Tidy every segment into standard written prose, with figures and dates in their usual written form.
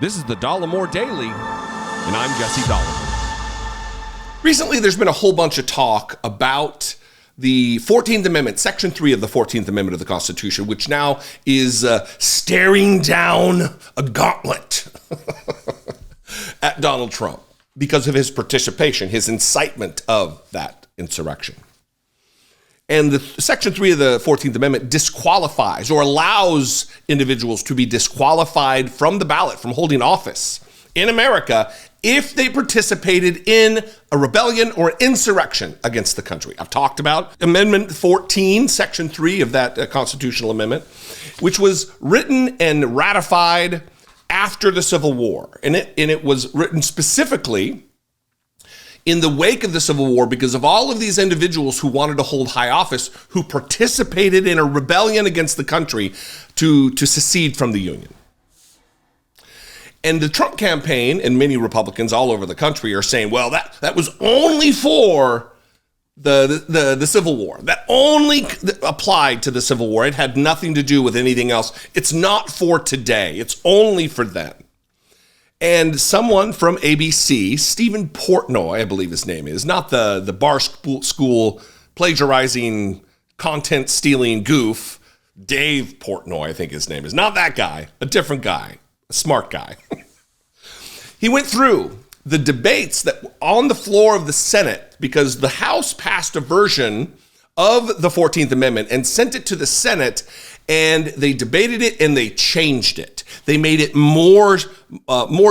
This is the Dollemore Daily, and I'm Jesse Dollemore. Recently, there's been a whole bunch of talk about the 14th Amendment, Section 3 of the 14th Amendment of the Constitution, which now is staring down a gauntlet at Donald Trump because of his participation, his incitement of that insurrection. And the Section 3 of the 14th Amendment disqualifies or allows individuals to be disqualified from the ballot, from holding office in America, if they participated in a rebellion or insurrection against the country. I've talked about Amendment 14, Section 3 of that constitutional amendment, which was written and ratified after the Civil War. And it was written specifically in the wake of the Civil War because of all of these individuals who wanted to hold high office, who participated in a rebellion against the country to secede from the Union. And the Trump campaign and many Republicans all over the country are saying, well, that was only for the Civil War. That only applied to the Civil War. It had nothing to do with anything else. It's not for today. It's only for then. And someone from ABC, Stephen Portnoy, I believe his name is, not the bar school plagiarizing, content stealing goof, Dave Portnoy, I think his name is. Not that guy, a different guy, a smart guy. He went through the debates that on the floor of the Senate because the House passed a version of the 14th Amendment and sent it to the Senate, and they debated it and they changed it. They made it more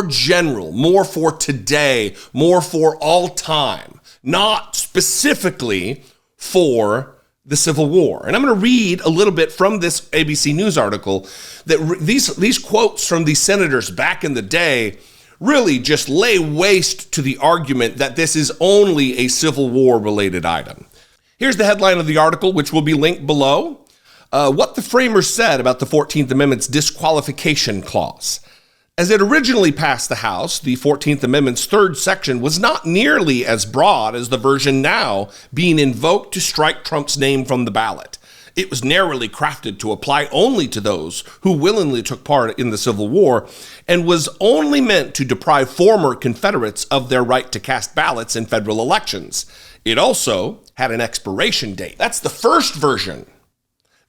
general, more for today, more for all time, not specifically for the Civil War. And I'm going to read a little bit from this ABC News article that these quotes from these senators back in the day really just lay waste to the argument that this is only a Civil War related item. Here's the headline of the article, which will be linked below. What the framers said about the 14th Amendment's disqualification clause. As it originally passed the House, the 14th Amendment's third section was not nearly as broad as the version now being invoked to strike Trump's name from the ballot. It was narrowly crafted to apply only to those who willingly took part in the Civil War and was only meant to deprive former Confederates of their right to cast ballots in federal elections. It also had an expiration date. That's the first version.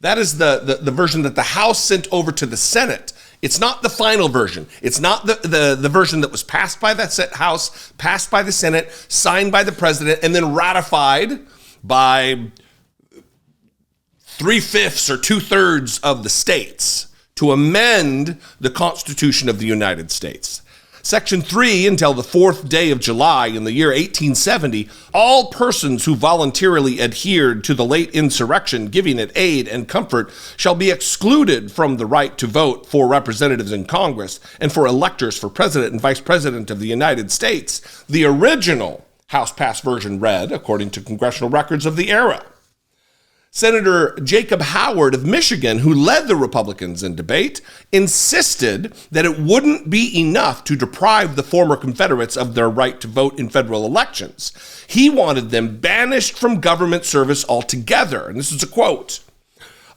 That is the version that the House sent over to the Senate. It's not the final version. It's not the version that was passed by the House, passed by the Senate, signed by the president, and then ratified by 3/5 or 2/3 of the states to amend the Constitution of the United States. Section 3, until the 4th day of July in the year 1870, all persons who voluntarily adhered to the late insurrection, giving it aid and comfort, shall be excluded from the right to vote for representatives in Congress and for electors for president and vice president of the United States. The original House-passed version read, according to congressional records of the era. Senator Jacob Howard of Michigan, who led the Republicans in debate, insisted that it wouldn't be enough to deprive the former Confederates of their right to vote in federal elections. He wanted them banished from government service altogether. And this is a quote.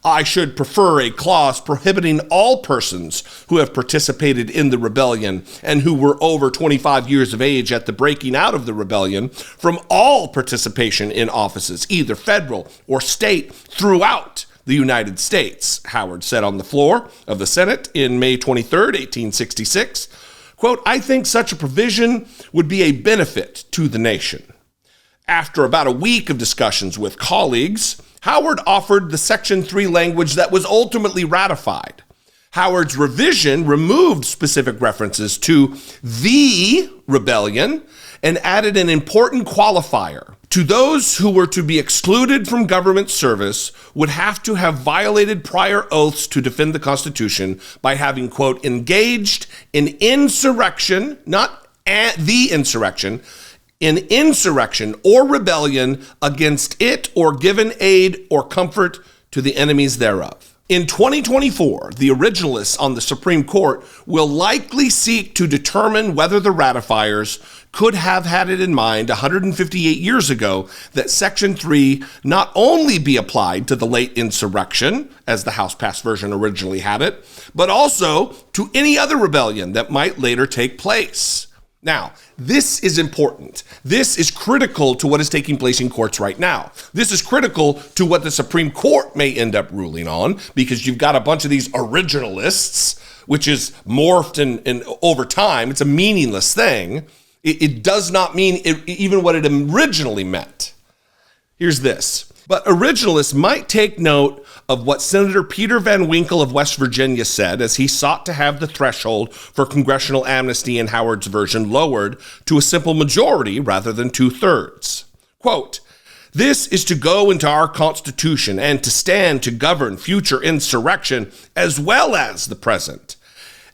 I should prefer a clause prohibiting all persons who have participated in the rebellion and who were over 25 years of age at the breaking out of the rebellion from all participation in offices, either federal or state, throughout the United States, Howard said on the floor of the Senate in May 23rd, 1866. Quote, I think such a provision would be a benefit to the nation. After about a week of discussions with colleagues, Howard offered the Section 3 language that was ultimately ratified. Howard's revision removed specific references to the rebellion and added an important qualifier. To those who were to be excluded from government service would have to have violated prior oaths to defend the Constitution by having, quote, engaged in insurrection, not the insurrection, in insurrection or rebellion against it or given aid or comfort to the enemies thereof. In 2024, the originalists on the Supreme Court will likely seek to determine whether the ratifiers could have had it in mind 158 years ago that Section 3 not only be applied to the late insurrection, as the House-passed version originally had it, but also to any other rebellion that might later take place. Now, this is important. This is critical to what is taking place in courts right now. This is critical to what the Supreme Court may end up ruling on, because you've got a bunch of these originalists, which is morphed and over time. It's a meaningless thing. It does not mean even what it originally meant. Here's this. But originalists might take note of what Senator Peter Van Winkle of West Virginia said as he sought to have the threshold for congressional amnesty in Howard's version lowered to a simple majority rather than 2/3. Quote, "This is to go into our Constitution and to stand to govern future insurrection as well as the present.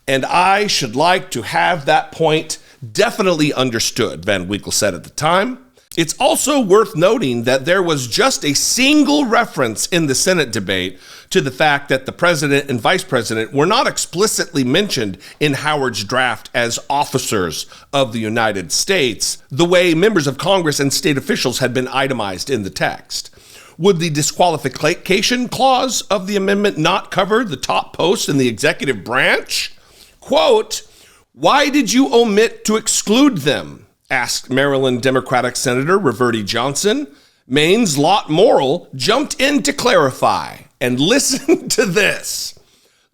And I should like to have that point definitely understood," Van Winkle said at the time. It's also worth noting that there was just a single reference in the Senate debate to the fact that the president and vice president were not explicitly mentioned in Howard's draft as officers of the United States, the way members of Congress and state officials had been itemized in the text. Would the disqualification clause of the amendment not cover the top posts in the executive branch? Quote, "Why did you omit to exclude them?" asked Maryland Democratic Senator Reverdy Johnson. Maine's Lot Morrill jumped in to clarify. And listen to this.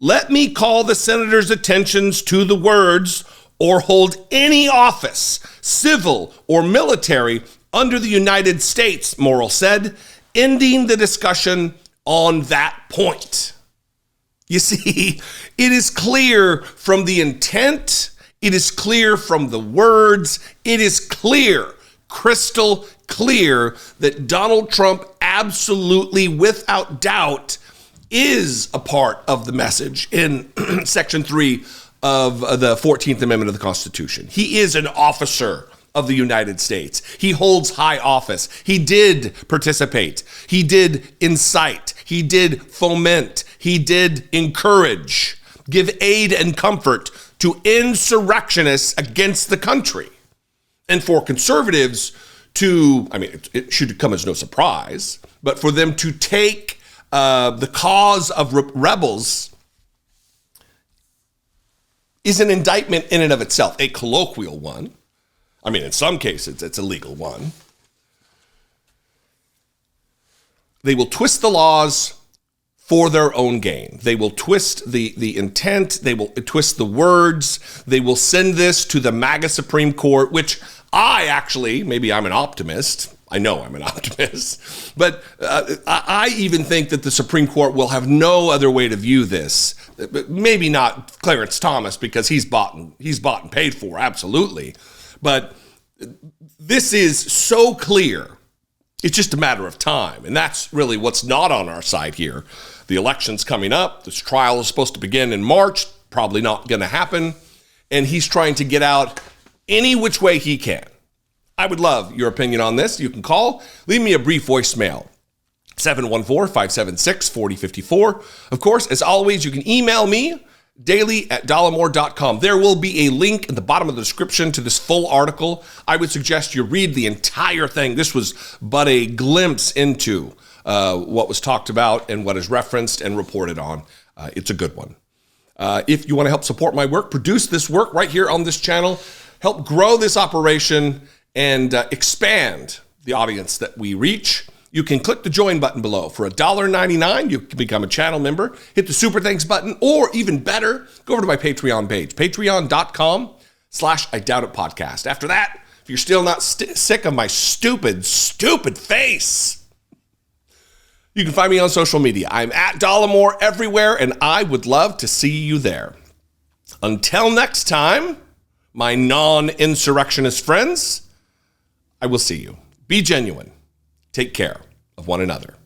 "Let me call the senator's attentions to the words, or hold any office, civil or military, under the United States," Morrill said, ending the discussion on that point. You see, it is clear from the intent, it is clear from the words, it is clear, crystal clear, that Donald Trump absolutely, without doubt, is a part of the message in Section 3 of the 14th Amendment of the Constitution. He is an officer of the United States. He holds high office. He did participate. He did incite. He did foment. He did encourage, give aid and comfort to insurrectionists against the country. And for conservatives to, it should come as no surprise, but for them to take the cause of rebels is an indictment in and of itself, a colloquial one. In some cases, it's a legal one. They will twist the laws for their own gain. They will twist the intent. They will twist the words. They will send this to the MAGA Supreme Court, which maybe I'm an optimist. I know I'm an optimist. But I even think that the Supreme Court will have no other way to view this. Maybe not Clarence Thomas, because he's bought and paid for, absolutely. But this is so clear. It's just a matter of time. And that's really what's not on our side here. The election's coming up. This trial is supposed to begin in March. Probably not going to happen. And he's trying to get out any which way he can. I would love your opinion on this. You can call. Leave me a brief voicemail. 714-576-4054. Of course, as always, you can email me daily@dollemore.com. There will be a link in the bottom of the description to this full article. I would suggest you read the entire thing. This was but a glimpse into what was talked about and what is referenced and reported on. It's a good one. If you want to help support my work, produce this work right here on this channel, help grow this operation and expand the audience that we reach, you can click the join button below. For $1.99, you can become a channel member. Hit the super thanks button, or even better, go over to my Patreon page, patreon.com/IDoubtItPodcast. After that, if you're still not sick of my stupid face, you can find me on social media. I'm at Dollemore everywhere, and I would love to see you there. Until next time, my non-insurrectionist friends, I will see you. Be genuine. Take care of one another.